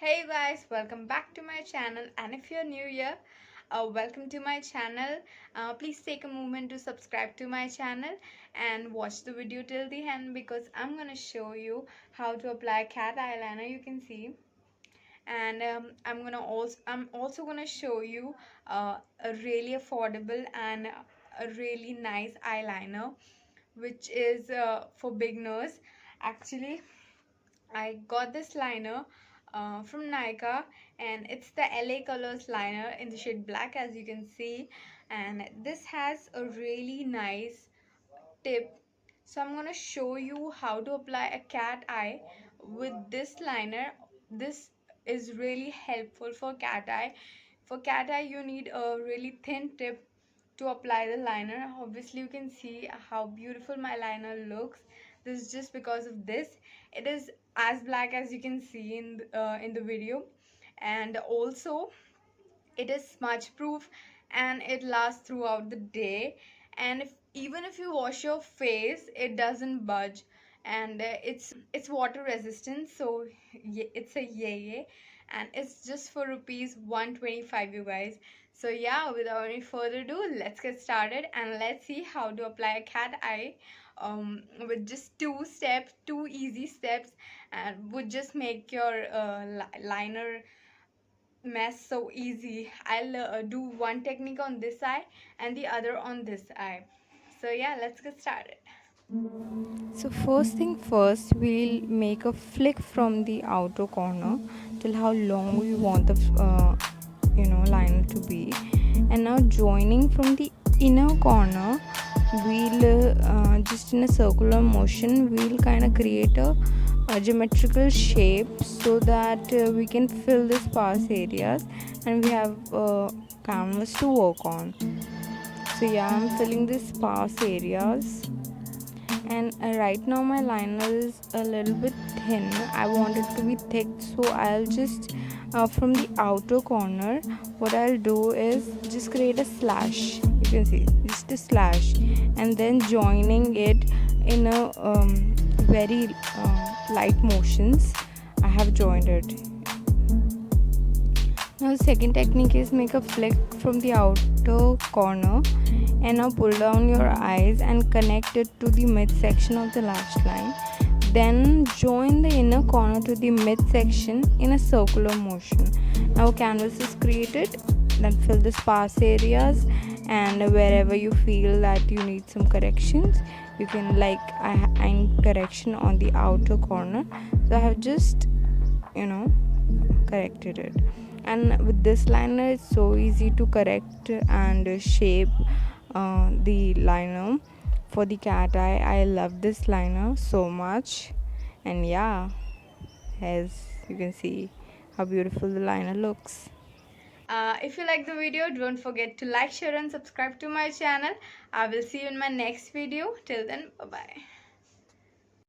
Hey guys, welcome back to my channel, and if you're new here, welcome to my channel. Please take a moment to subscribe to my channel and watch the video till the end because I'm gonna show you how to apply cat eyeliner. You can see, and I'm also gonna show you a really affordable and a really nice eyeliner, which is for beginners. Actually, I got this liner from Nika, and it's the LA Colors liner in the shade black, as you can see. And this has a really nice tip. So I'm gonna show you how to apply a cat eye with this liner. This is really helpful for cat eye. For cat eye, you need a really thin tip to apply the liner. Obviously, you can see how beautiful my liner looks. This is just because of this. It is as black as you can see in the video, and also it is smudge proof and it lasts throughout the day. And even if you wash your face, it doesn't budge, and it's water resistant. So it's a yay, and it's just for rupees 125, you guys. So yeah, without any further ado, let's get started and let's see how to apply a cat eye with just two easy steps, and would just make your liner mess so easy. I'll do one technique on this eye and the other on this eye. So yeah, let's get started. So first thing first, we'll make a flick from the outer corner till how long we want the liner to be, and now joining from the inner corner, we'll just in a circular motion we'll kind of create a geometrical shape so that we can fill the sparse areas and we have canvas to work on. So yeah, I'm filling the sparse areas, and right now my liner is a little bit thin. I want it to be thick, so I'll just from the outer corner, what I'll do is just create a slash. You can see just a slash, and then joining it in a very light motions. I have joined it. Now the second technique is make a flick from the outer corner, and now pull down your eyes and connect it to the midsection of the lash line. Then join the inner corner to the midsection in a circular motion. Now canvas is created. Then fill the sparse areas, and wherever you feel that you need some corrections, you can, like I need correction on the outer corner, so I have just corrected it. And with this liner, it's so easy to correct and shape the liner for the cat eye. I love this liner so much, and yeah, as you can see how beautiful the liner looks. If you like the video, don't forget to like, share and subscribe to my channel. I will see you in my next video. Till then, bye bye.